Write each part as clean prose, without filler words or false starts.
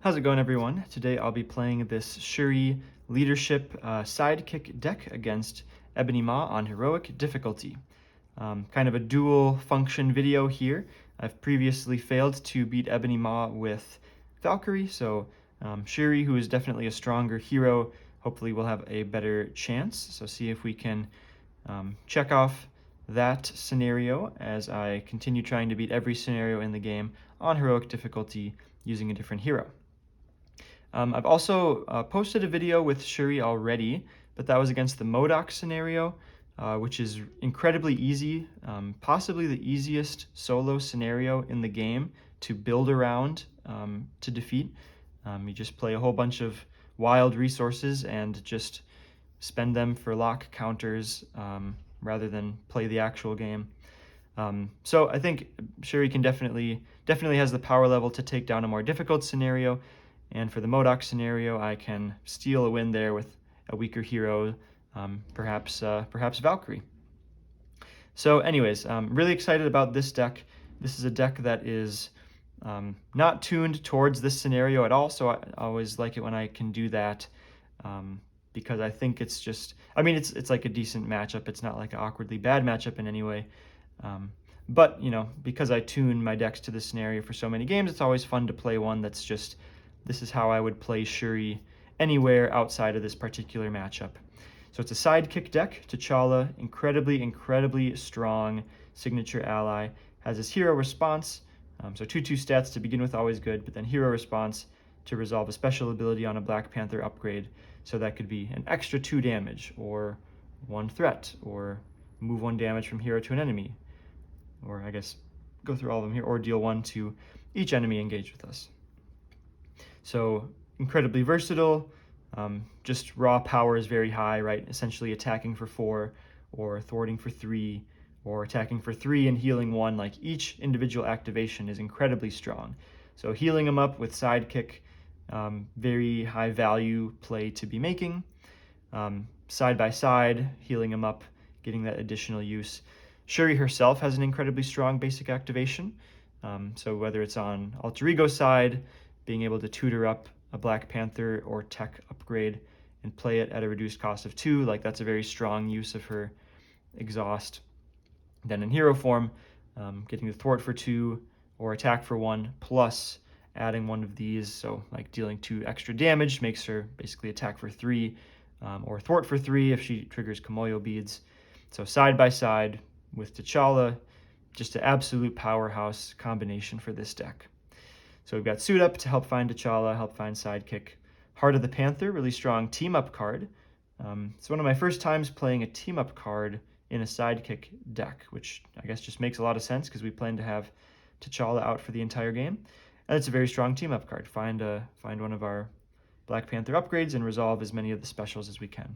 How's it going, everyone? Today I'll be playing this Shuri leadership sidekick deck against Ebony Ma on heroic difficulty. Kind of a dual function video here. I've previously failed to beat Ebony Ma with Valkyrie, so Shuri, who is definitely a stronger hero, hopefully will have a better chance. So see if we can check off that scenario as I continue trying to beat every scenario in the game on heroic difficulty using a different hero. I've also posted a video with Shuri already, but that was against the MODOK scenario, which is incredibly easy, possibly the easiest solo scenario in the game to build around to defeat. You just play a whole bunch of wild resources and just spend them for lock counters rather than play the actual game. So I think Shuri can definitely has the power level to take down a more difficult scenario. And for the MODOK scenario, I can steal a win there with a weaker hero, perhaps Valkyrie. So anyways, I'm really excited about this deck. This is a deck that is not tuned towards this scenario at all, so I always like it when I can do that, because I think it's just, I mean, it's like a decent matchup. It's not like an awkwardly bad matchup in any way. But, you know, because I tune my decks to this scenario for so many games, it's always fun to play one that's just, this is how I would play Shuri anywhere outside of this particular matchup. So it's a sidekick deck. T'Challa, incredibly strong signature ally, has his hero response. So 2/2 stats to begin with, always good, but then hero response to resolve a special ability on a Black Panther upgrade. So that could be an extra 2 damage, or 1 threat, or move 1 damage from hero to an enemy, or I guess go through all of them here, or deal 1 to each enemy engaged with us. So incredibly versatile, just raw power is very high, right? Essentially attacking for 4, or thwarting for 3, or attacking for 3 and healing 1. Like, each individual activation is incredibly strong. So healing them up with sidekick, very high value play to be making. Side by side, healing them up, getting that additional use. Shuri herself has an incredibly strong basic activation. So whether it's on Alter Ego side, being able to tutor up a Black Panther or tech upgrade and play it at a reduced cost of 2, like, that's a very strong use of her exhaust. Then in hero form, getting the thwart for 2 or attack for 1, plus adding 1 of these, so like dealing 2 extra damage makes her basically attack for 3, or thwart for 3 if she triggers Kimoyo beads. So side by side with T'Challa, just an absolute powerhouse combination for this deck. So we've got Suit Up to help find T'Challa, help find Sidekick. Heart of the Panther, really strong team-up card. It's one of my first times playing a team-up card in a Sidekick deck, which I guess just makes a lot of sense because we plan to have T'Challa out for the entire game. And it's a very strong team-up card. Find one of our Black Panther upgrades and resolve as many of the specials as we can.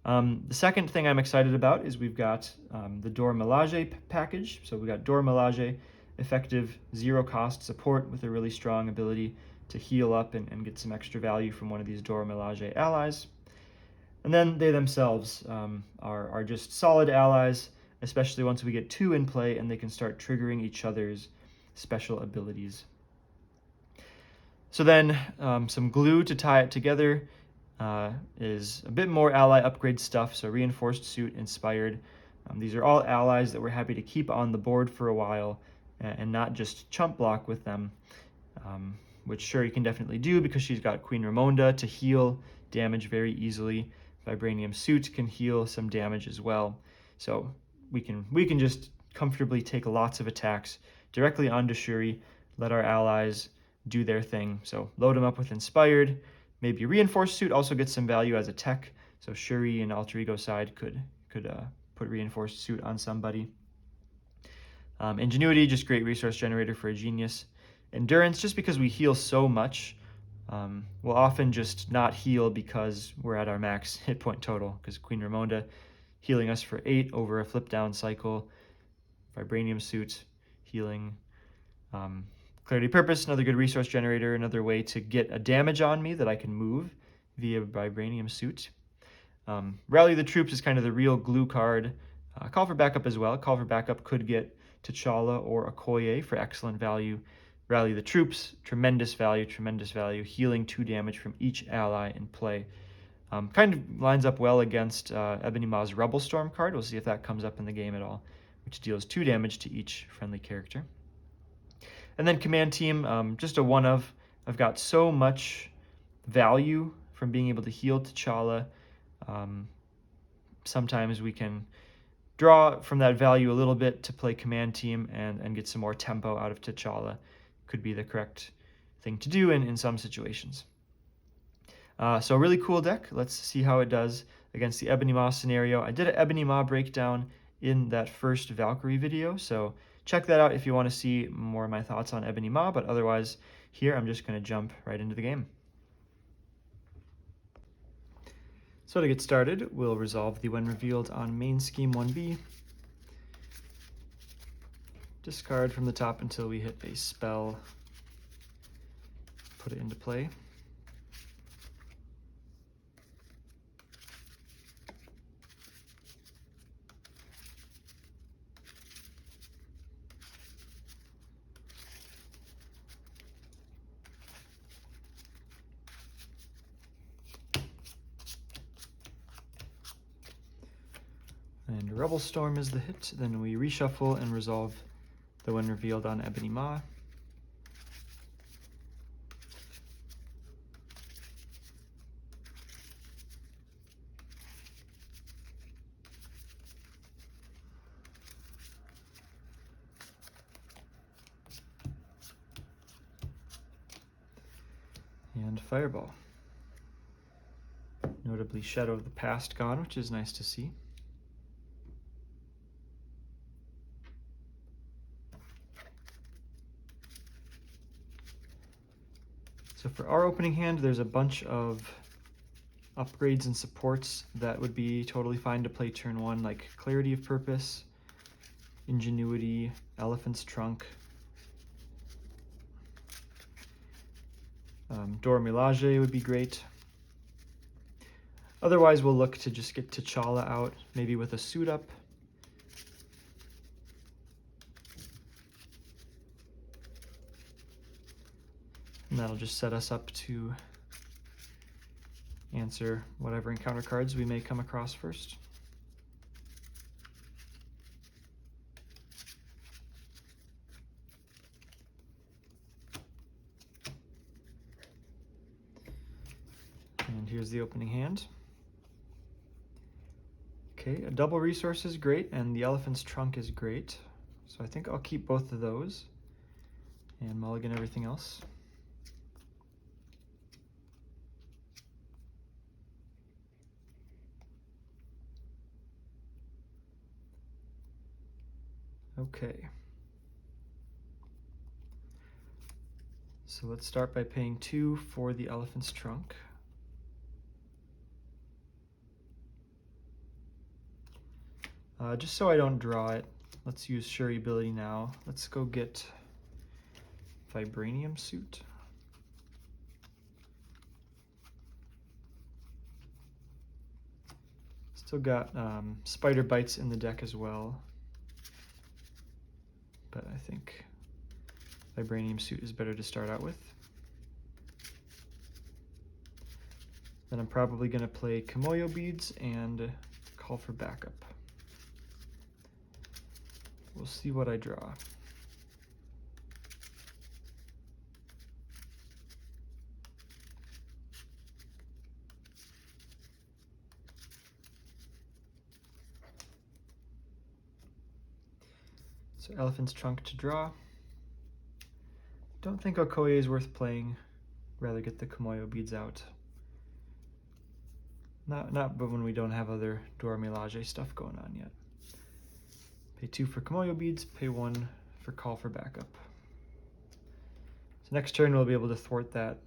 The second thing I'm excited about is we've got the Dora Milaje package. So we've got Dora Milaje, effective 0-cost support with a really strong ability to heal up and get some extra value from one of these Dora Milaje allies. And then they themselves are just solid allies, especially once we get 2 in play and they can start triggering each other's special abilities. So then some glue to tie it together is a bit more ally upgrade stuff, so reinforced suit, inspired. These are all allies that we're happy to keep on the board for a while and not just chump block with them, which Shuri can definitely do because she's got Queen Ramonda to heal damage very easily. Vibranium Suit can heal some damage as well. So we can just comfortably take lots of attacks directly onto Shuri, let our allies do their thing. So load them up with Inspired. Maybe Reinforced Suit also gets some value as a tech. So Shuri and Alter Ego side could put Reinforced Suit on somebody. Ingenuity, just great resource generator for a genius. Endurance, just because we heal so much, we'll often just not heal because we're at our max hit point total, because Queen Ramonda healing us for 8 over a flip down cycle. Vibranium Suit healing. Clarity Purpose, another good resource generator, another way to get a damage on me that I can move via Vibranium Suit. Rally the Troops is kind of the real glue card. Call for Backup as well. Call for Backup could get T'Challa or Okoye for excellent value. Rally the troops, tremendous value, healing 2 damage from each ally in play. Kind of lines up well against Ebony Maw's Rebel Storm card. We'll see if that comes up in the game at all, which deals 2 damage to each friendly character. And then Command Team, just a one of. I've got so much value from being able to heal T'Challa. Sometimes we can draw from that value a little bit to play Command Team and get some more tempo out of T'Challa. Could be the correct thing to do in some situations. So a really cool deck. Let's see how it does against the Ebony Maw scenario. I did an Ebony Maw breakdown in that first Valkyrie video, so check that out if you want to see more of my thoughts on Ebony Maw, but otherwise here I'm just going to jump right into the game. So to get started, we'll resolve the when revealed on main scheme 1B. Discard from the top until we hit a spell. Put it into play. And Rebel Storm is the hit. Then we reshuffle and resolve the when revealed on Ebony Maw. And Fireball. Notably Shadow of the Past gone, which is nice to see. So for our opening hand, there's a bunch of upgrades and supports that would be totally fine to play turn 1, like Clarity of Purpose, Ingenuity, Elephant's Trunk, Dora Milaje would be great. Otherwise, we'll look to just get T'Challa out, maybe with a suit up. And that'll just set us up to answer whatever encounter cards we may come across first. And here's the opening hand. Okay, a double resource is great, and the Elephant's Trunk is great. So I think I'll keep both of those and mulligan everything else. Okay. So let's start by paying 2 for the Elephant's Trunk. Just so I don't draw it, let's use Shuri ability now. Let's go get Vibranium Suit. Still got Spider Bites in the deck as well, but I think Vibranium Suit is better to start out with. Then I'm probably going to play Kimoyo Beads and call for backup. We'll see what I draw. So Elephant's Trunk to draw. Don't think Okoye is worth playing. Rather get the Kimoyo Beads out. Not but when we don't have other Dora Milaje stuff going on yet. Pay 2 for Kimoyo Beads, pay 1 for call for backup. So next turn we'll be able to thwart that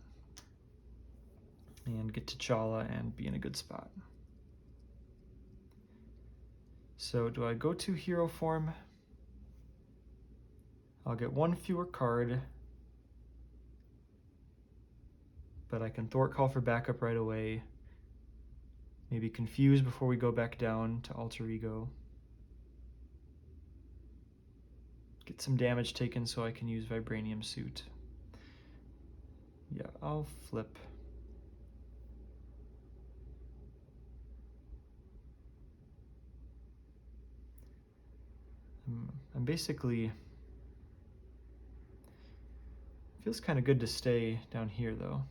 and get T'Challa and be in a good spot. So do I go to hero form? I'll get 1 fewer card, but I can thwart call for backup right away. Maybe confuse before we go back down to alter ego. get some damage taken so I can use Vibranium Suit. Yeah, I'll flip. I'm basically... Feels kind of good to stay down here, though.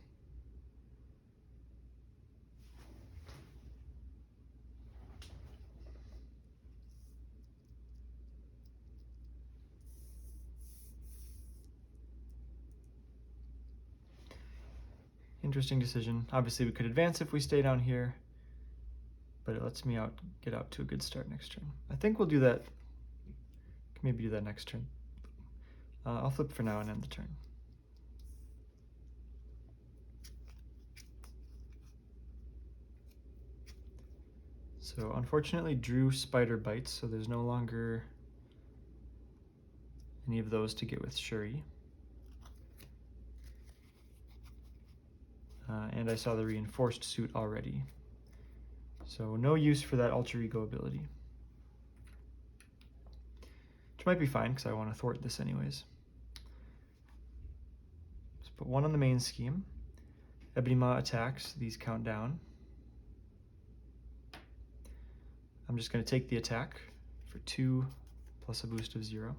Interesting decision. Obviously, we could advance if we stay down here, but it lets me get out to a good start next turn. I think we'll do that. Maybe do that next turn. I'll flip for now and end the turn. So unfortunately, drew Spider Bites, so there's no longer any of those to get with Shuri. And I saw the reinforced suit already. So no use for that alter ego ability. Which might be fine, because I want to thwart this anyways. Let's put one on the main scheme. Ebony Maw attacks, these count down. I'm just going to take the attack for 2 plus a boost of 0.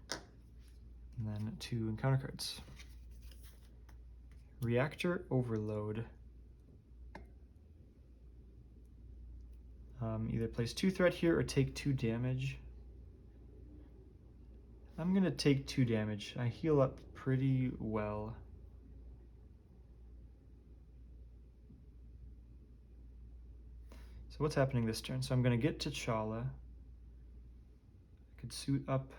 And then 2 encounter cards. Reactor Overload. Either place 2 threat here or take 2 damage. I'm going to take 2 damage. I heal up pretty well. So what's happening this turn? So I'm going to get T'Challa. I could suit up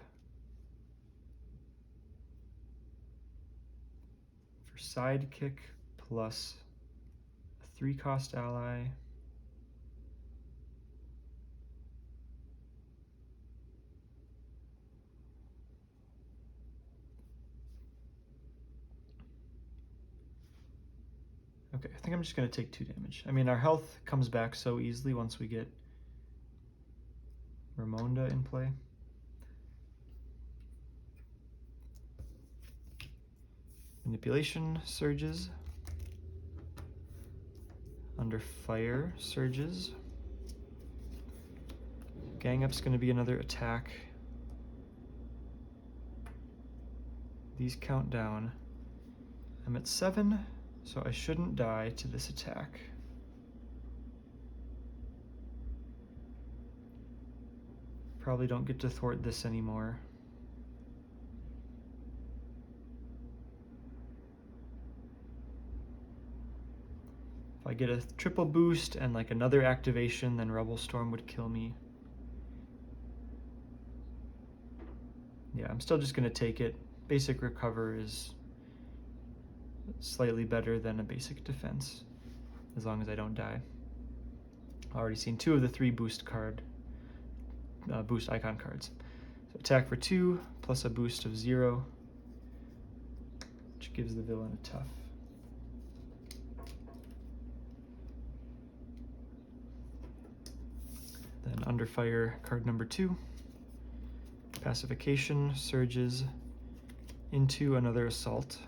for Sidekick plus a 3-cost ally. Okay, I think I'm just going to take 2 damage. I mean, our health comes back so easily once we get Ramonda in play. Manipulation surges. Under fire surges. Gang up's going to be another attack. These count down. I'm at 7. So I shouldn't die to this attack. Probably don't get to thwart this anymore. If I get a triple boost and like another activation, then Rebel Storm would kill me. Yeah, I'm still just gonna take it. Basic recover is slightly better than a basic defense, as long as I don't die. Already seen 2 of the 3 boost icon cards. So attack for 2 plus a boost of 0, which gives the villain a tough. Then under fire, card number 2. Pacification surges into another assault.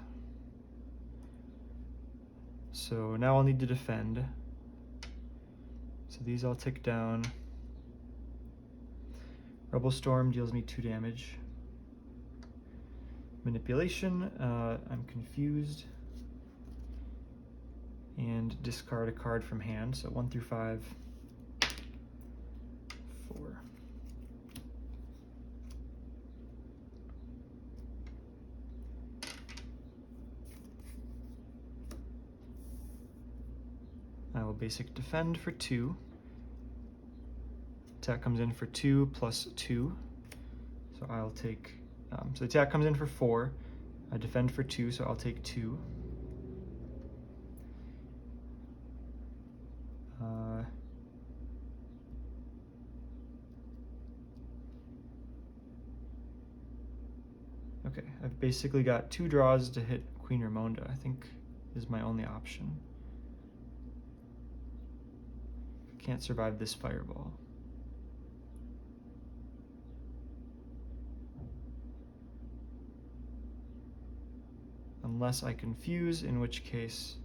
So now I'll need to defend. So these all tick down. Rebel Storm deals me 2 damage. Manipulation, I'm confused. And discard a card from hand. So 1 through 5. 4. I will basic defend for 2. Attack comes in for 2 plus 2. So I'll take, so the attack comes in for 4. I defend for 2, so I'll take 2. Okay, I've basically got 2 draws to hit Queen Ramonda, I think is my only option. Can't survive this fireball. unless I confuse, in which case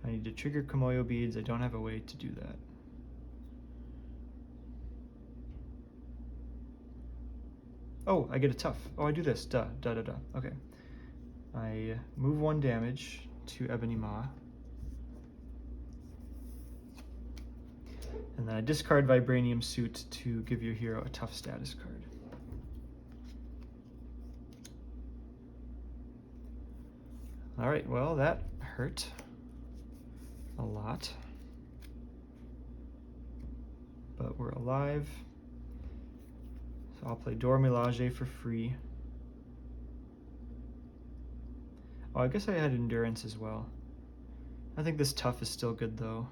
I need to trigger Komoyo beads. I don't have a way to do that. Oh, I get a tough. Oh, I do this. Duh, duh, duh, duh. Okay. I move 1 damage to Ebony Ma. And then I discard Vibranium Suit to give your hero a tough status card. Alright, well, that hurt a lot. But we're alive. So I'll play Dora Milaje for free. Oh, I guess I had Endurance as well. I think this tough is still good, though.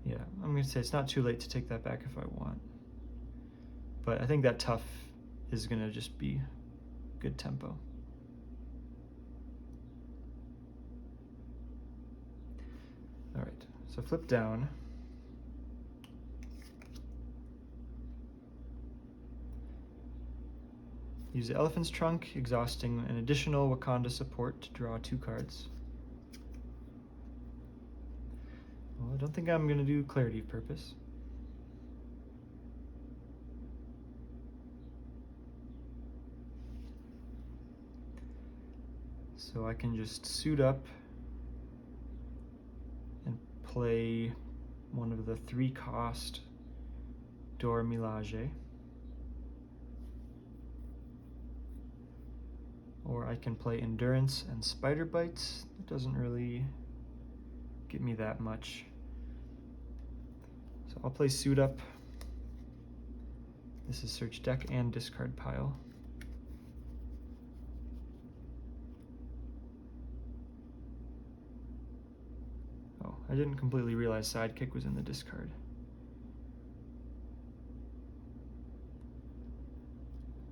Yeah, I'm going to say it's not too late to take that back if I want. But I think that tough is going to just be good tempo. All right, so flip down. Use the Elephant's Trunk, exhausting an additional Wakanda support to draw 2 cards. Well, I don't think I'm going to do Clarity of Purpose. So I can just suit up and play one of the 3-cost Dora Milaje. Or I can play Endurance and Spider Bites. It doesn't really get me that much. So I'll play Suit Up. This is search deck and discard pile. Oh, I didn't completely realize Sidekick was in the discard.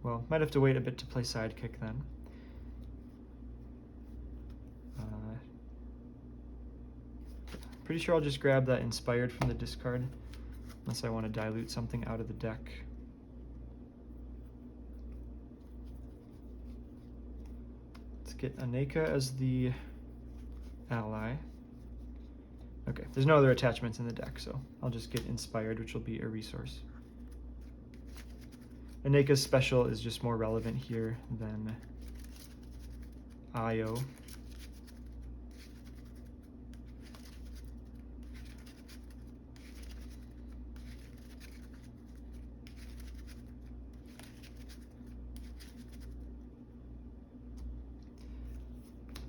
Well, might have to wait a bit to play Sidekick then. Pretty sure I'll just grab that Inspired from the discard, unless I want to dilute something out of the deck. Let's get Aneka as the ally. Okay, there's no other attachments in the deck, so I'll just get Inspired, which will be a resource. Aneka's special is just more relevant here than Io.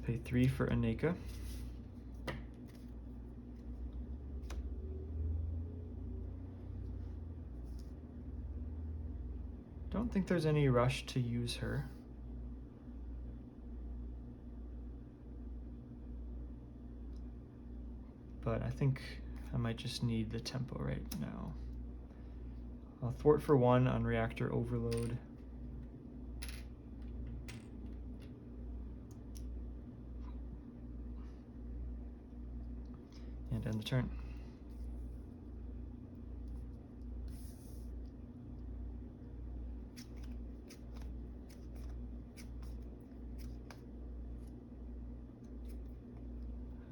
Pay 3 for Aneka. Don't think there's any rush to use her. But I think I might just need the tempo right now. I'll thwart for 1 on Reactor Overload. And end the turn.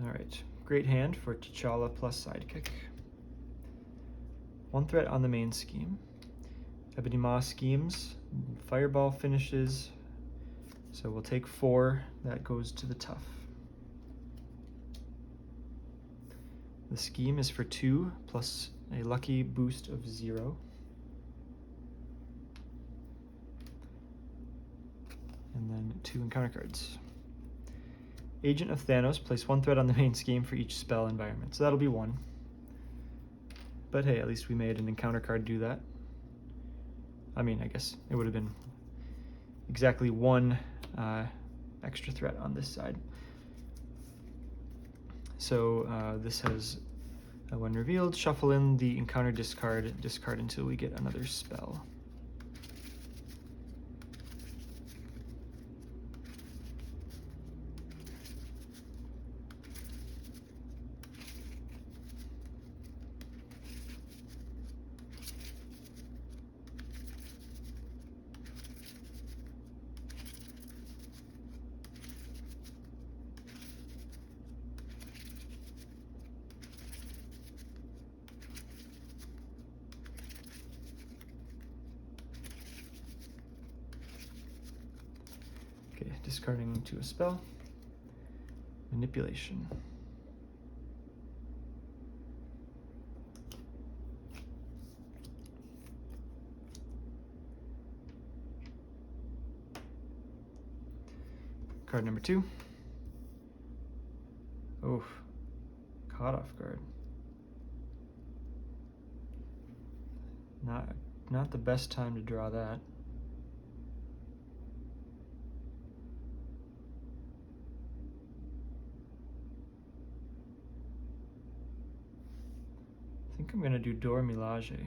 All right, great hand for T'Challa plus Sidekick. 1 threat on the main scheme. Ebony Ma schemes, Fireball finishes, so we'll take 4, that goes to the tough. The scheme is for 2 plus a lucky boost of 0. And then 2 encounter cards. Agent of Thanos, place 1 threat on the main scheme for each spell environment. So that'll be 1. But hey, at least we made an encounter card do that. I mean, I guess it would have been exactly 1 extra threat on this side. So this has, when revealed, shuffle in the encounter discard until we get another spell. discarding to a spell. Manipulation. Card number 2. Oof. Caught off guard. Not the best time to draw that. I think I'm gonna do Dor Milaje.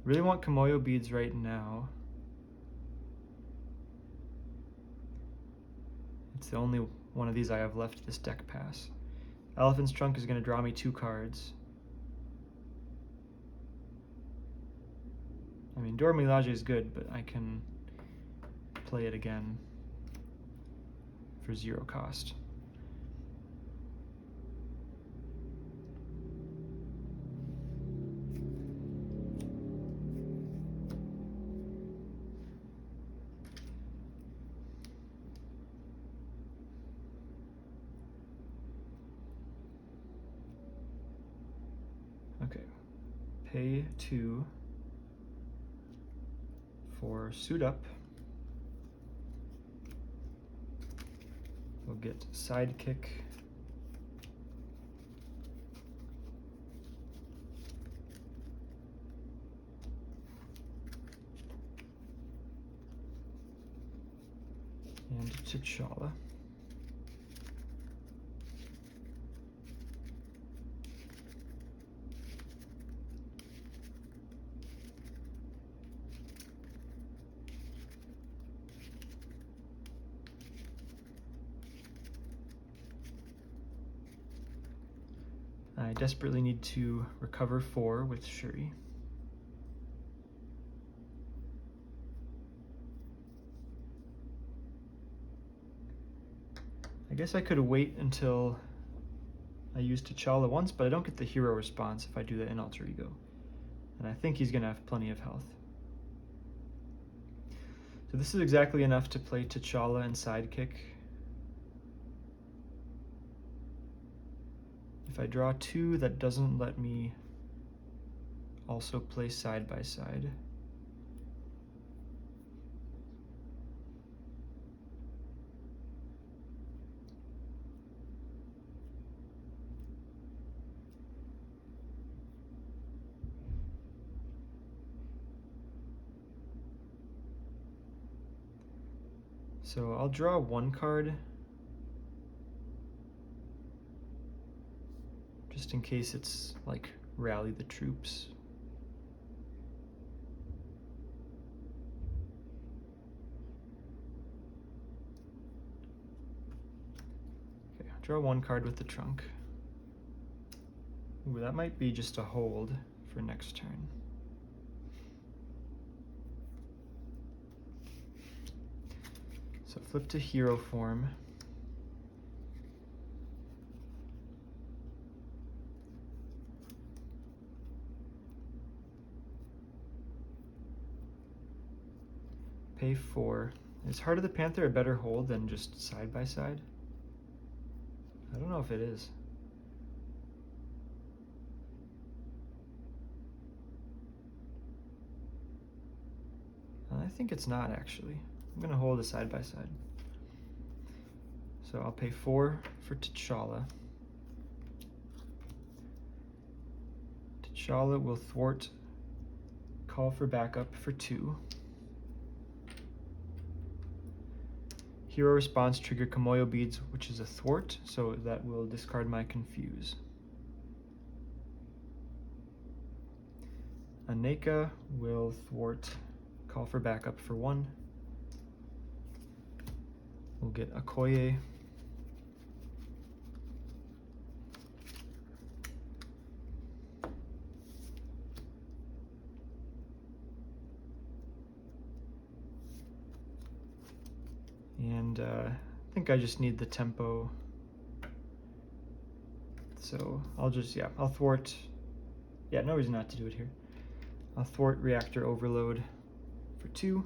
Really want Kimoyo beads right now. It's the only one of these I have left this deck pass. Elephant's Trunk is gonna draw me 2 cards. I mean, Dor Milaje is good, but I can play it again for 0 cost. Okay, pay 2 for Suit Up. We'll get Sidekick. And T'Challa. I desperately need to recover 4 with Shuri. I guess I could wait until I use T'Challa once, but I don't get the hero response if I do that in Alter Ego. And I think he's going to have plenty of health. So this is exactly enough to play T'Challa and Sidekick. If I draw 2, that doesn't let me also play side by side. So I'll draw 1 card just in case it's like rally the troops. Okay, I'll draw 1 card with the trunk. Ooh, that might be just a hold for next turn. So flip to hero form. Pay 4. Is Heart of the Panther a better hold than just side by side? I don't know if it is. I think it's not actually. I'm gonna hold a side by side. So I'll pay 4 for T'Challa. T'Challa will thwart call for backup for 2. Hero response trigger Kimoyo beads, which is a thwart, so that will discard my confuse. Aneka will thwart call for backup for 1. We'll get Okoye. And I think I just need the tempo. So I'll just, I'll thwart. Yeah, no reason not to do it here. I'll thwart Reactor Overload for 2.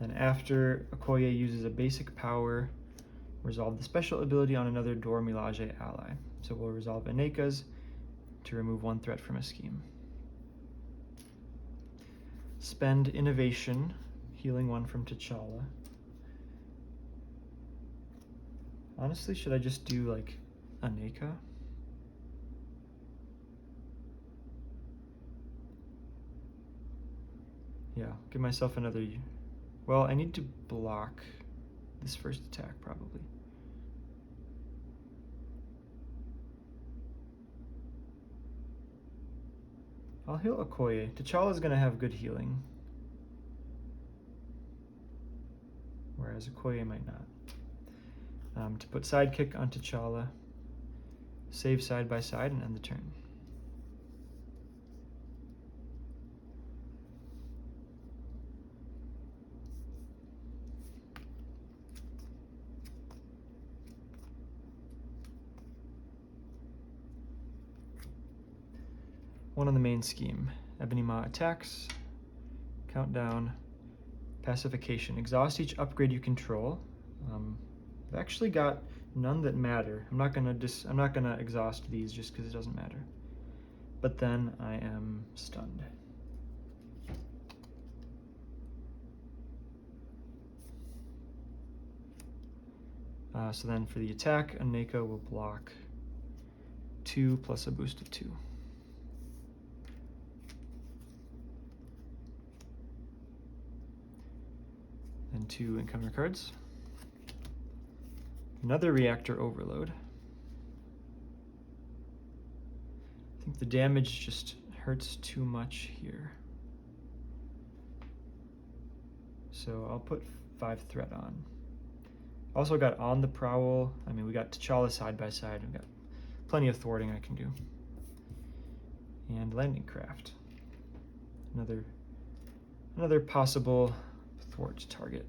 Then after Okoye uses a basic power, resolve the special ability on another Dora Milaje ally. So we'll resolve Aneka's to remove one threat from a scheme. Spend Innovation, healing one from T'Challa. Honestly, should I just do like Aneka? Yeah, give myself another. Well, I need to block this first attack probably. I'll heal Okoye. T'Challa's gonna have good healing, whereas Okoye might not. To put Sidekick on T'Challa, save side by side, and end the turn. One on the main scheme. Ebony Ma attacks, countdown, pacification. Exhaust each upgrade you control. I've actually got none that matter. I'm not gonna exhaust these just because it doesn't matter. But then I am stunned. So then for the attack, Aneka will block 2 plus a boost of 2. And 2 encounter cards. Another Reactor Overload. I think the damage just hurts too much here. So I'll put 5 threat on. Also got On the Prowl. I mean, we got T'Challa side by side. We've got plenty of thwarting I can do. And Landing Craft. Another possible thwart target.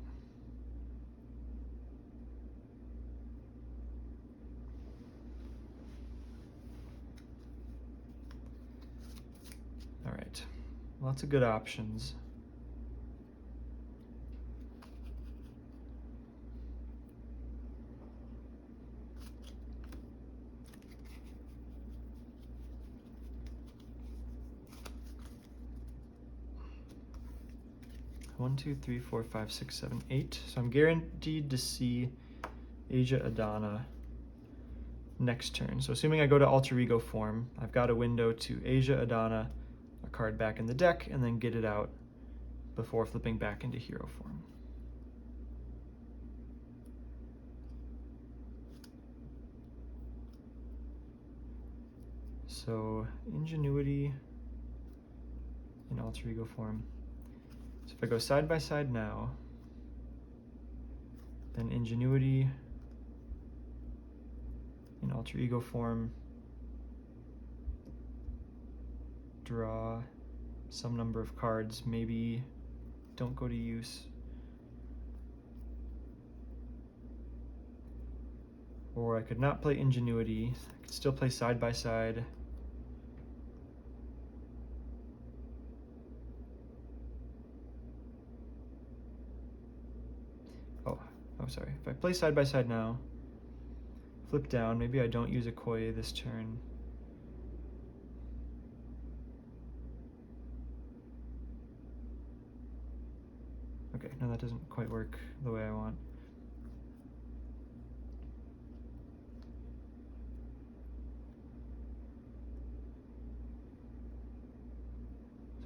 All right, lots of good options. One, two, three, four, five, six, seven, 8. So I'm guaranteed to see Asia Adana next turn. So assuming I go to Alter Ego form, I've got a window to Asia Adana, a card back in the deck, and then get it out before flipping back into hero form. So Ingenuity in Alter Ego form. So if I go side by side now, then Ingenuity in Alter Ego form, draw some number of cards, maybe don't go to use. Or I could not play Ingenuity, I could still play side by side. Oh, sorry. If I play side by side now, flip down, maybe I don't use Okoye this turn. Okay, no, that doesn't quite work the way I want.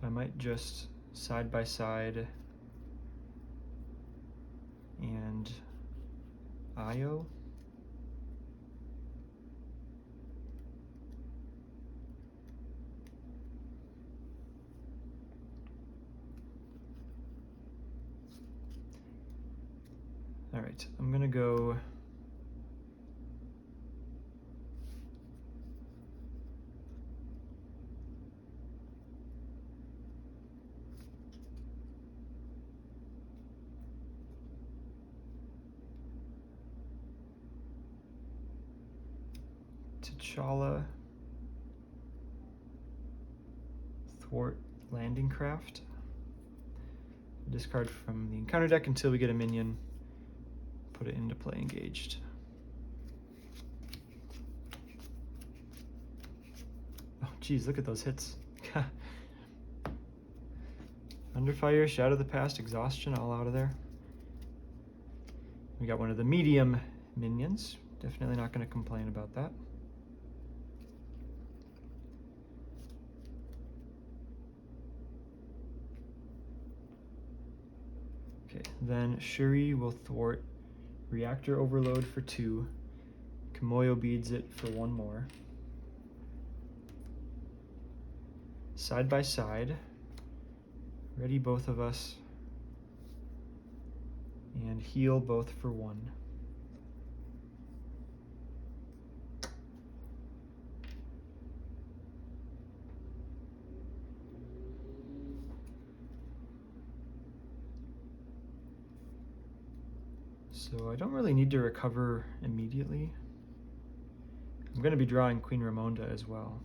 So I might just side by side and IO. All right, I'm gonna go T'Challa, thwart Landing Craft, Discard from the encounter deck until we get a minion. Put it into play engaged. Oh, geez, look at those hits. Under Fire, Shadow of the Past, Exhaustion, all out of there. We got one of the medium minions. Definitely not going to complain about that. Okay, then Shuri will thwart Reactor Overload for 2. Kimoyo beads it for 1 more. Side by side. Ready both of us. And heal both for 1. So I don't really need to recover immediately. I'm going to be drawing Queen Ramonda as well.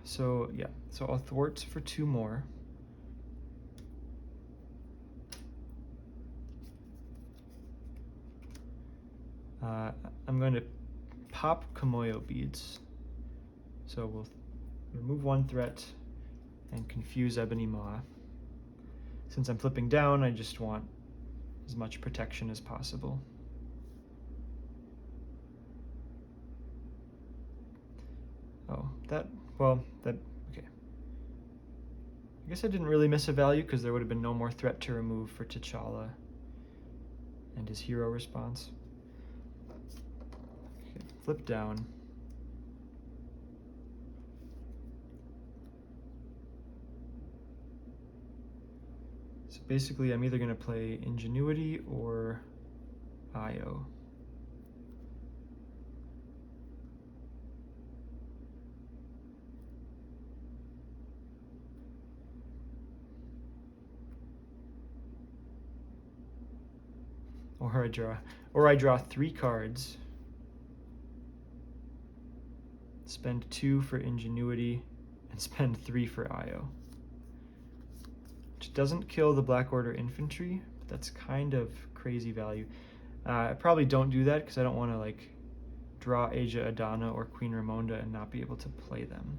So I'll thwart for 2 more. I'm going to pop Kimoyo beads. So we'll remove 1 threat and confuse Ebony Maw. Since I'm flipping down, I just want as much protection as possible. Oh, okay. I guess I didn't really miss a value because there would have been no more threat to remove for T'Challa and his hero response. Okay, flip down. So basically I'm either going to play Ingenuity or IO. Or I draw 3 cards, spend 2 for Ingenuity, and spend 3 for IO. Which doesn't kill the Black Order infantry, but that's kind of crazy value. I probably don't do that because I don't want to like draw Asia Adana or Queen Ramonda and not be able to play them.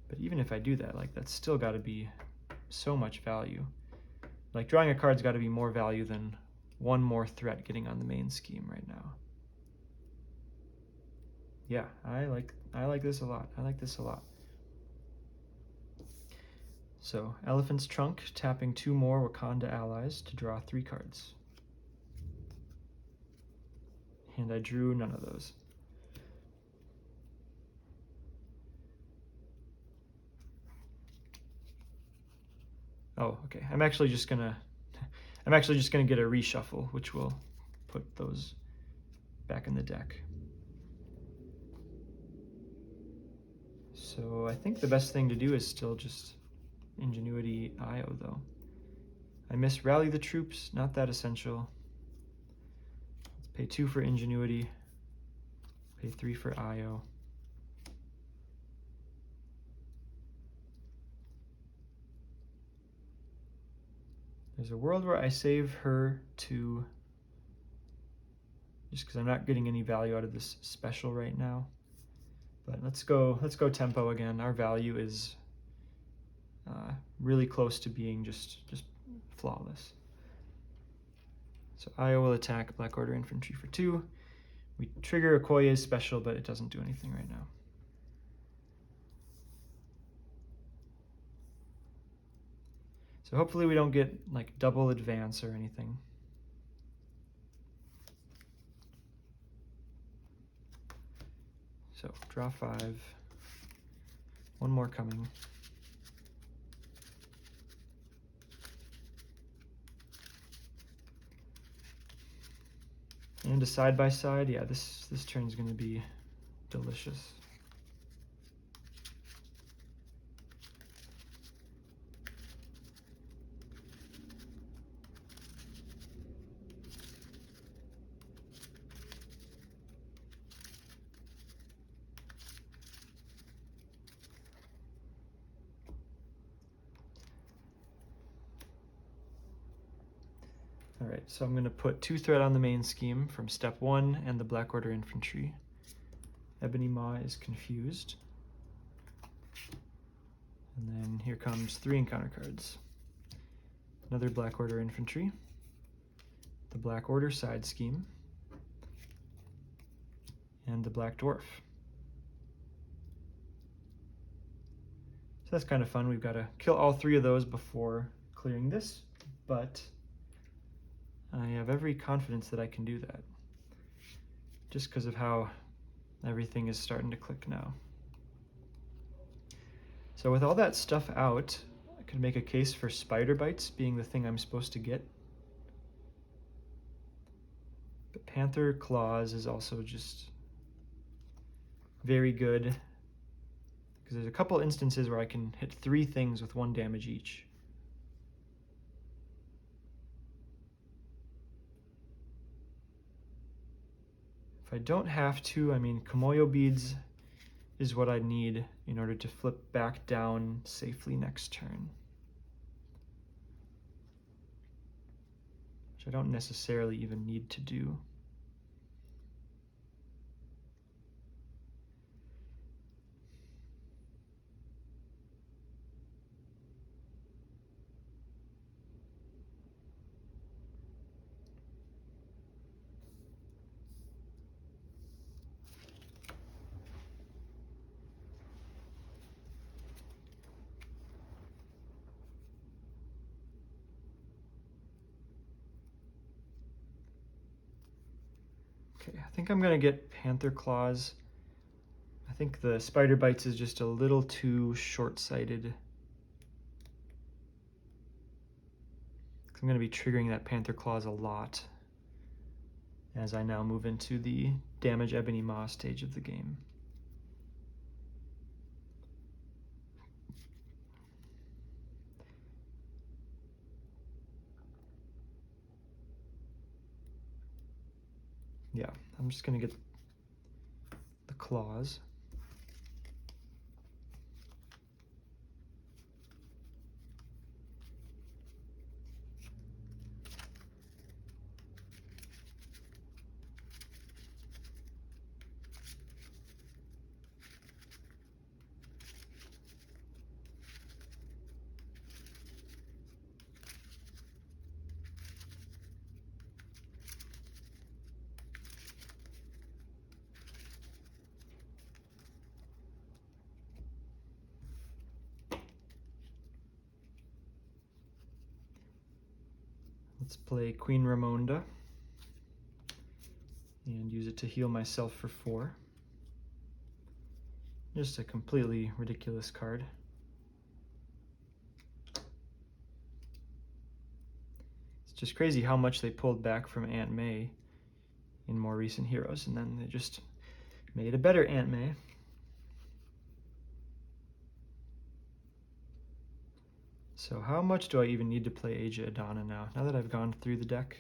But even if I do that, like that's still got to be so much value. Like drawing a card's got to be more value than 1 more threat getting on the main scheme right now. Yeah, I like this a lot. I like this a lot. So Elephant's Trunk, tapping 2 more Wakanda allies to draw 3 cards. And I drew none of those. Oh, okay. I'm actually just gonna get a reshuffle, which will put those back in the deck. So I think the best thing to do is still just Ingenuity IO though. I miss Rally the Troops, not that essential. Let's pay 2 for Ingenuity, pay 3 for IO. There's a world where I save her to, just because I'm not getting any value out of this special right now. But let's go tempo again. Our value is really close to being just flawless. So IO will attack Black Order infantry for 2. We trigger Okoye's special, but it doesn't do anything right now. So hopefully we don't get like double advance or anything. So draw 5, 1 more coming. And a side by side, yeah, this turn's gonna be delicious. So I'm going to put 2 threat on the main scheme from step 1 and the Black Order infantry. Ebony Maw is confused. And then here comes 3 encounter cards. Another Black Order infantry, the Black Order side scheme, and the Black Dwarf. So that's kind of fun. We've got to kill all 3 of those before clearing this, but I have every confidence that I can do that, just because of how everything is starting to click now. So with all that stuff out, I could make a case for Spider Bites being the thing I'm supposed to get. But Panther Claws is also just very good, because there's a couple instances where I can hit 3 things with 1 damage each. If I don't have to, I mean, Komoyo Beads is what I need in order to flip back down safely next turn, which I don't necessarily even need to do. Okay, I think I'm going to get Panther Claws. I think the Spider Bites is just a little too short-sighted. I'm going to be triggering that Panther Claws a lot as I now move into the damage Ebony Maw stage of the game. Yeah, I'm just going to get the claws. Let's play Queen Ramonda and use it to heal myself for 4. Just a completely ridiculous card. It's just crazy how much they pulled back from Aunt May in more recent heroes, and then they just made a better Aunt May. So how much do I even need to play Aja Adana now that I've gone through the deck?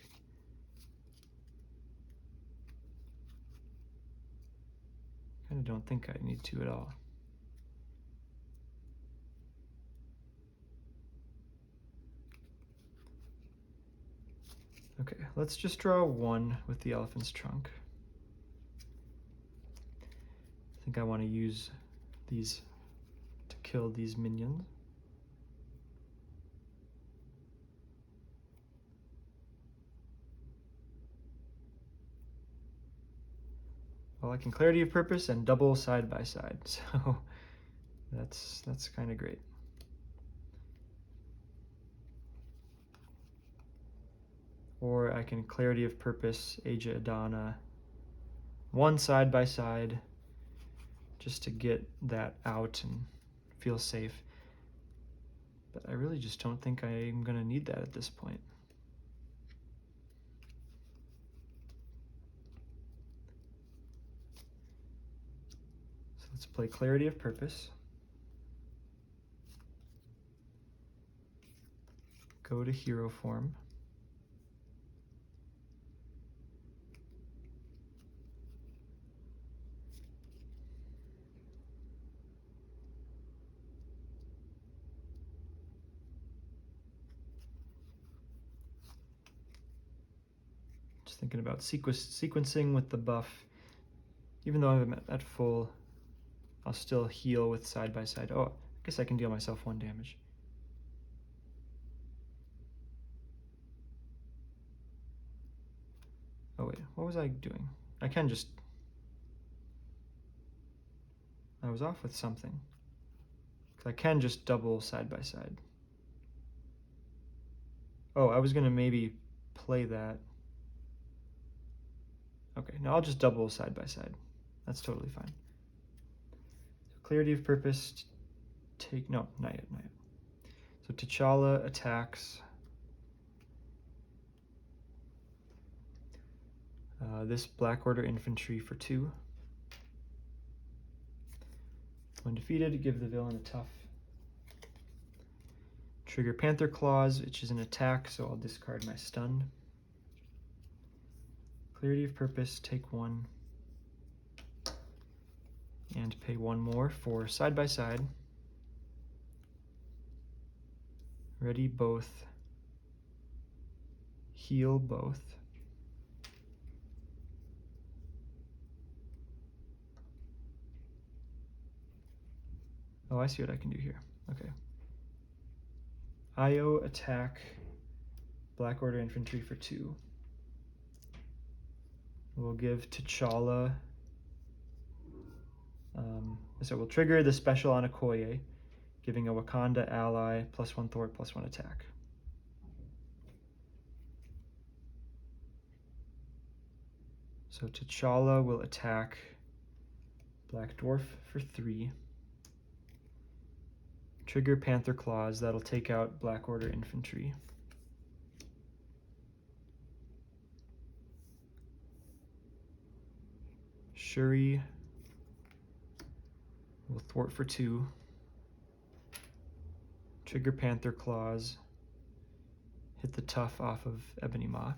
I kind of don't think I need to at all. Okay, let's just draw 1 with the Elephant's Trunk. I think I want to use these to kill these minions. Well, I can Clarity of Purpose and double side by side, so that's kind of great. Or I can Clarity of Purpose Aja Adana 1 side by side just to get that out and feel safe. But I really just don't think I'm going to need that at this point. So let's play Clarity of Purpose. Go to hero form. thinking about sequencing with the buff. Even though I'm at full, I'll still heal with side by side. Oh, I guess I can deal myself 1 damage. Oh wait, what was I doing? I can just... I was off with something. I can just double side by side. Oh, I was gonna maybe play that. Okay, now I'll just double side by side. That's totally fine. So clarity of purpose, take, no, not yet. So T'Challa attacks this Black Order infantry for 2. When defeated, give the villain a tough. Trigger Panther Claws, which is an attack, so I'll discard my stun. Clarity of purpose, take 1. And pay 1 more for side by side. Ready both. Heal both. Oh, I see what I can do here. Okay. IO attack Black Order infantry for 2. We'll give T'Challa. So we'll trigger the special on Okoye, giving a Wakanda ally +1 thwart, +1 attack. So T'Challa will attack Black Dwarf for 3. Trigger Panther Claws, that'll take out Black Order infantry. Shuri will thwart for 2. Trigger Panther Claws, hit the tough off of Ebony Maw.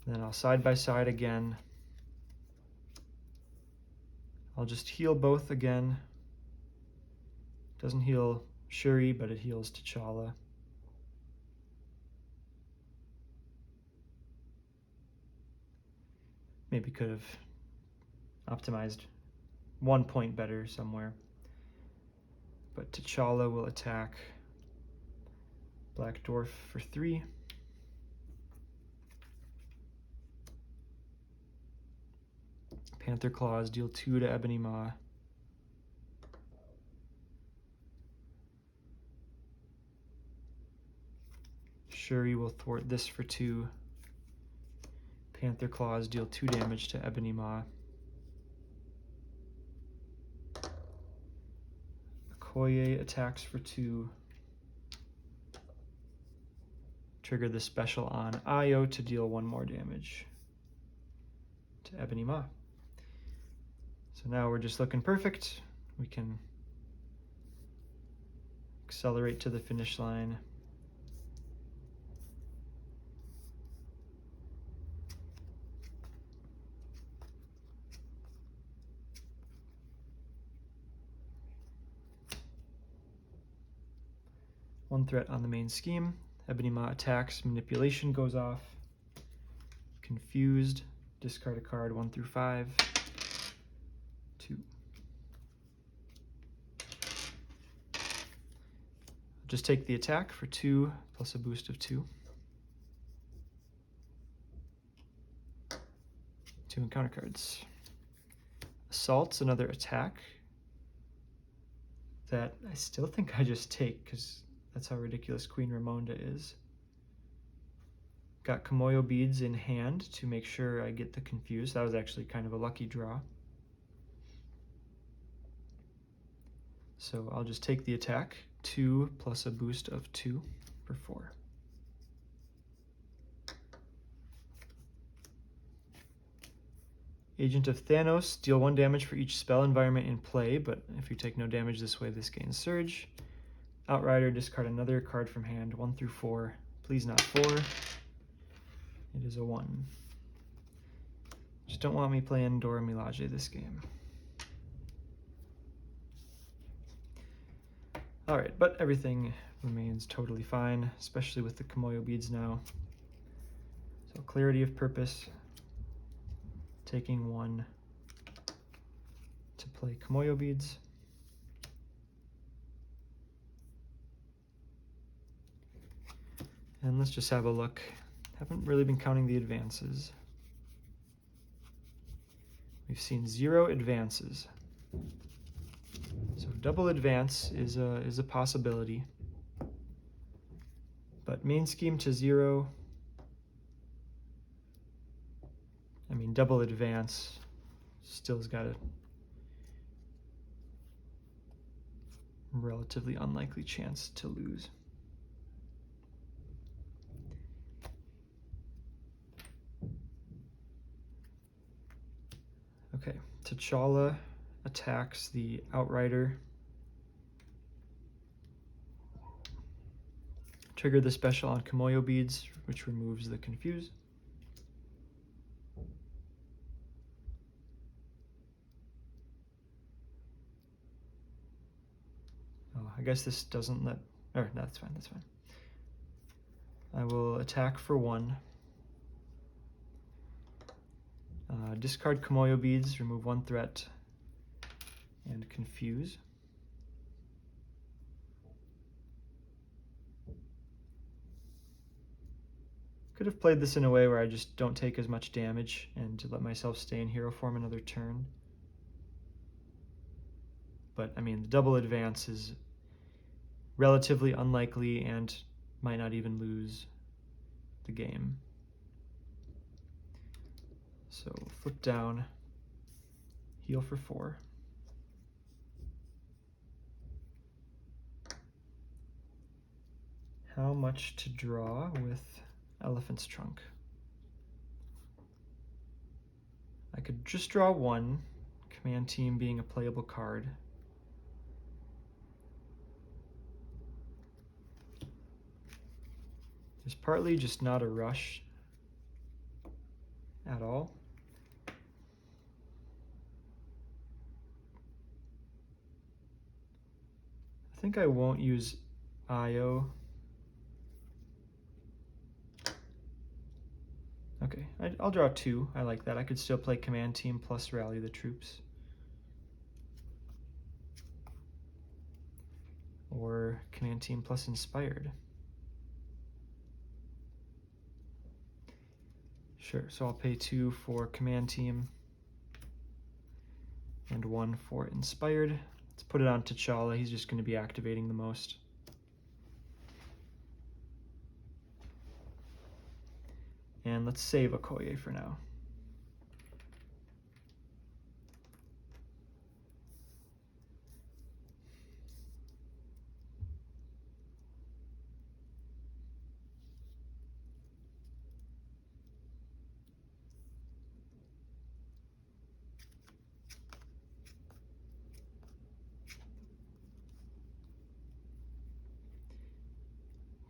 Then I'll side by side again. I'll just heal both again. Doesn't heal Shuri, but it heals T'Challa. Maybe could have optimized 1 point better somewhere. But T'Challa will attack Black Dwarf for 3. Panther Claws deal 2 to Ebony Maw. Shuri will thwart this for 2. Panther Claws deal 2 damage to Ebony Maw. Okoye attacks for 2. Trigger the special on Io to deal 1 more damage to Ebony Maw. So now we're just looking perfect. We can accelerate to the finish line. One threat on the main scheme. Ebony Maw attacks, manipulation goes off. Confused, discard a card 1 through 5. 2. Just take the attack for 2 plus a boost of 2. 2 encounter cards. Assault's another attack that I still think I just take because that's how ridiculous Queen Ramonda is. Got Kimoyo beads in hand to make sure I get the confused. That was actually kind of a lucky draw. So I'll just take the attack, 2 plus a boost of 2 for 4. Agent of Thanos, deal 1 damage for each spell environment in play, but if you take no damage this way, this gains Surge. Outrider, discard another card from hand, 1 through 4. Please not 4. It is a 1. Just don't want me playing Dora Milaje this game. Alright, but everything remains totally fine, especially with the Kimoyo beads now. So clarity of purpose, taking one to play Kimoyo beads. And let's just have a look. Haven't really been counting the advances. We've seen 0 advances. So double advance is a possibility. But main scheme to 0, I mean double advance still's got a relatively unlikely chance to lose. Okay, T'Challa attacks the Outrider. Trigger the special on Kimoyo beads, which removes the Confuse. Oh, I guess this doesn't let, or that's fine, that's fine. I will attack for 1. Discard Kimoyo beads, remove 1 threat, and Confuse. Could have played this in a way where I just don't take as much damage and to let myself stay in hero form another turn. But I mean, the double advance is relatively unlikely and might not even lose the game. So flip down, heal for 4. How much to draw with Elephant's Trunk? I could just draw 1, Command Team being a playable card. There's partly just not a rush at all. I think I won't use IO. Okay, I'll draw 2. I like that. I could still play Command Team plus Rally the Troops. Or Command Team plus Inspired. Sure, so I'll pay 2 for Command Team and 1 for Inspired. Let's put it on T'Challa. He's just going to be activating the most. And let's save Okoye for now.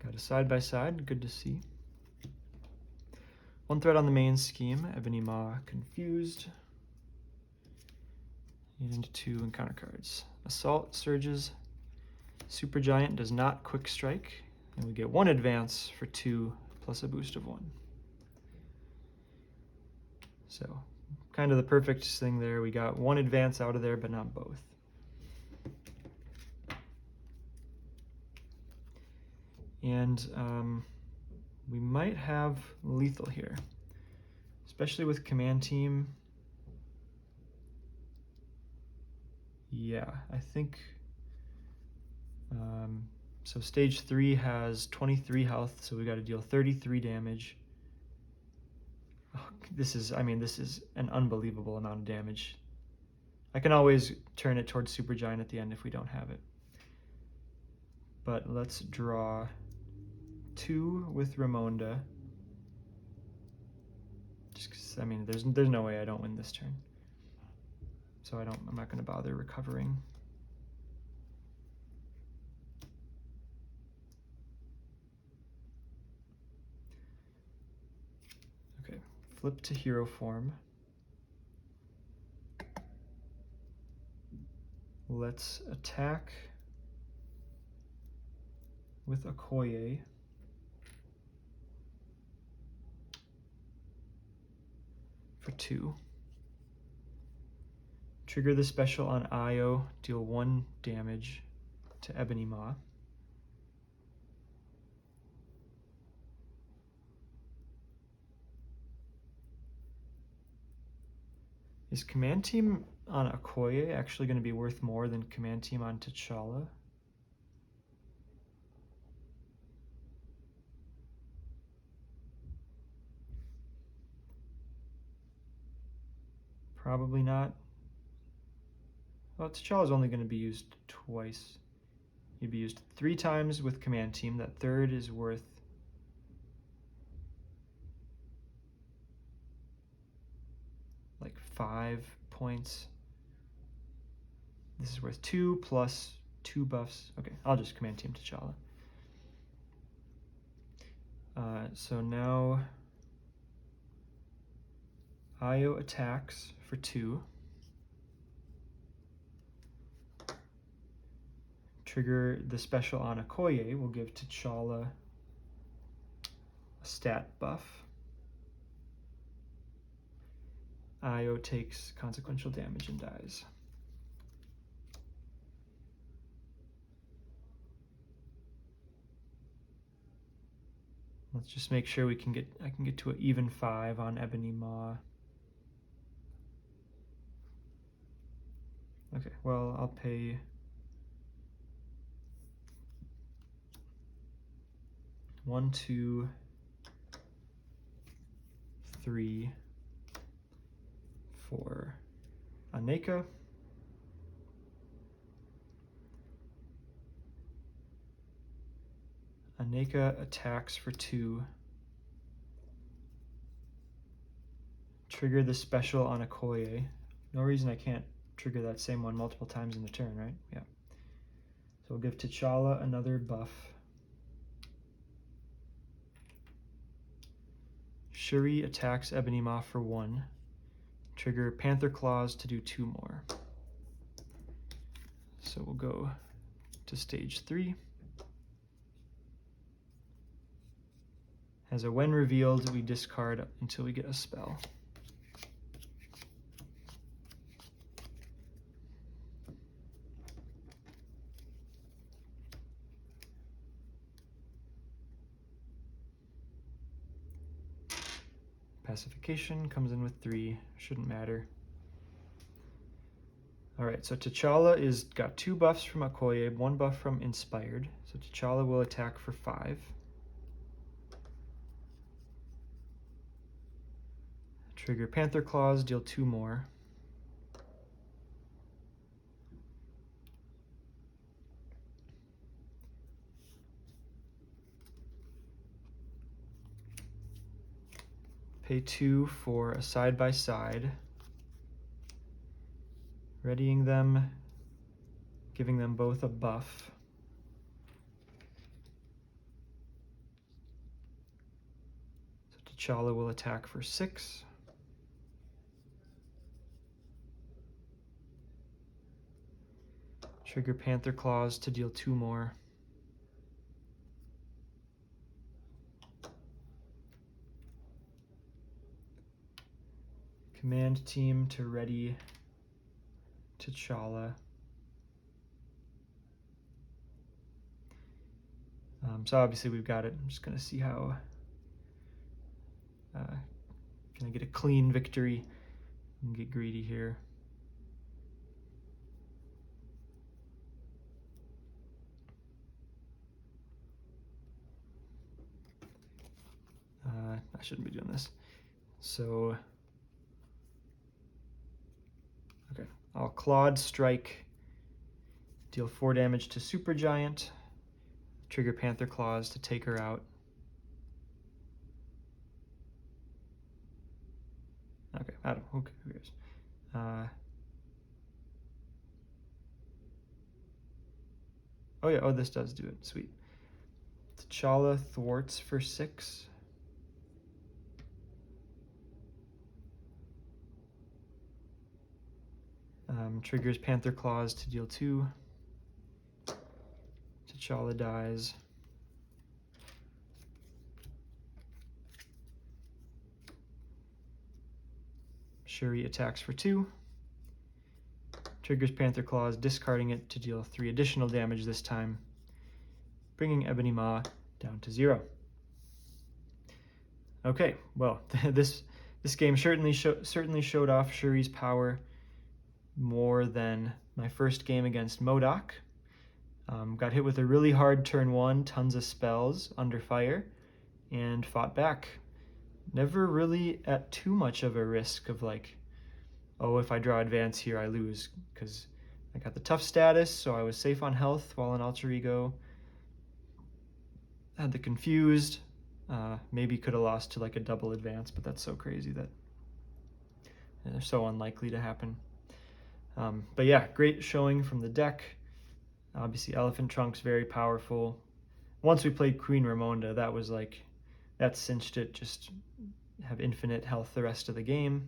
Got a side-by-side, good to see. 1 threat on the main scheme, Ebony Ma Confused. And 2 encounter cards. Assault Surges. Supergiant does not quick strike, and we get 1 advance for 2 plus a boost of 1. So, kind of the perfect thing there. We got 1 advance out of there, but not both. And we might have lethal here, especially with Command Team. Yeah, I think, so stage 3 has 23 health, so we got to deal 33 damage. Oh, this is an unbelievable amount of damage. I can always turn it towards Supergiant at the end if we don't have it. But let's draw 2 with Ramonda. Just 'cause, I mean, there's no way I don't win this turn. So I'm not going to bother recovering. Okay, flip to hero form. Let's attack with Okoye. For 2. Trigger the special on Io, deal 1 damage to Ebony Maw. Is Command Team on Okoye actually going to be worth more than Command Team on T'Challa? Probably not. Well, T'Challa's only going to be used twice. He'd be used 3 times with Command Team. That third is worth like 5 points. This is worth 2 plus 2 buffs. Okay, I'll just Command Team T'Challa. So now Io attacks for 2. Trigger the special on Okoye will give T'Challa a stat buff. Io takes consequential damage and dies. Let's just make sure I can get to an even 5 on Ebony Maw. Okay, well, I'll pay 1, 2, 3 for Aneka. Aneka attacks for 2. Trigger the special on Okoye. No reason I can't trigger that same one multiple times in the turn, right? Yeah. So we'll give T'Challa another buff. Shuri attacks Ebony Maw for 1. Trigger Panther Claws to do 2 more. So we'll go to stage 3. As a when revealed, we discard until we get a spell. Pacification comes in with 3, shouldn't matter. Alright, so T'Challa is got 2 buffs from Okoye, 1 buff from Inspired. So T'Challa will attack for 5. Trigger Panther Claws, deal 2 more. Pay 2 for a side-by-side. Readying them, giving them both a buff. So T'Challa will attack for 6. Trigger Panther Claws to deal 2 more. Command Team to ready T'Challa. So obviously we've got it. I'm just going to see how can I get a clean victory and get greedy here. I shouldn't be doing this. So, okay, I'll Clawed Strike, deal 4 damage to Supergiant, trigger Panther Claws to take her out. Okay, I don't, who cares? Oh yeah, oh this does do it, sweet. T'Challa thwarts for 6. Triggers Panther Claws to deal 2. T'Challa dies. Shuri attacks for 2. Triggers Panther Claws, discarding it to deal 3 additional damage this time, bringing Ebony Maw down to 0. Okay, well, this game certainly showed off Shuri's power more than my first game against MODOK. Got hit with a really hard turn 1, tons of spells under fire, and fought back. Never really at too much of a risk of like, oh, if I draw advance here, I lose, because I got the tough status, so I was safe on health while in Alter Ego. Had the confused, maybe could have lost to like a double advance, but that's so crazy that they're so unlikely to happen. But yeah, great showing from the deck. Obviously, Elephant Trunk's very powerful. Once we played Queen Ramonda, that cinched it, just have infinite health the rest of the game.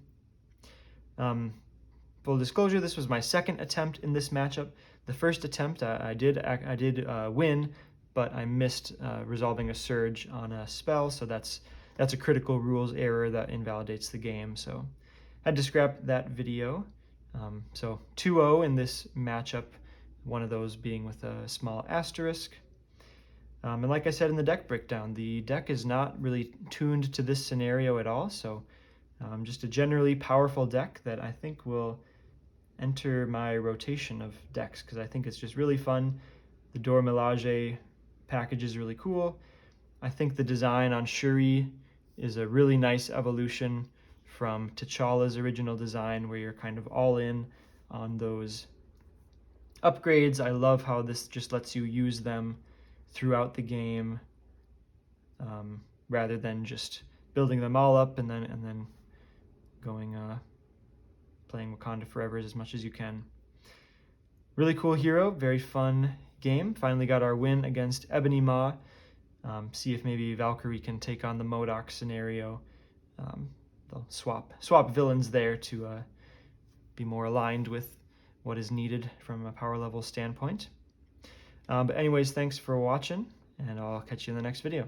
Full disclosure, this was my second attempt in this matchup. The first attempt, I did win, but I missed resolving a surge on a spell, so that's a critical rules error that invalidates the game. So I had to scrap that video. So 2-0 in this matchup, one of those being with a small asterisk. And like I said in the deck breakdown, the deck is not really tuned to this scenario at all, so just a generally powerful deck that I think will enter my rotation of decks, because I think it's just really fun. The Dora Milaje package is really cool. I think the design on Shuri is a really nice evolution from T'Challa's original design, where you're kind of all in on those upgrades. I love how this just lets you use them throughout the game, rather than just building them all up and then going playing Wakanda Forever as much as you can. Really cool hero, very fun game. Finally got our win against Ebony Maw. See if maybe Valkyrie can take on the MODOK scenario. They'll swap villains there to be more aligned with what is needed from a power level standpoint. But anyways, thanks for watching, and I'll catch you in the next video.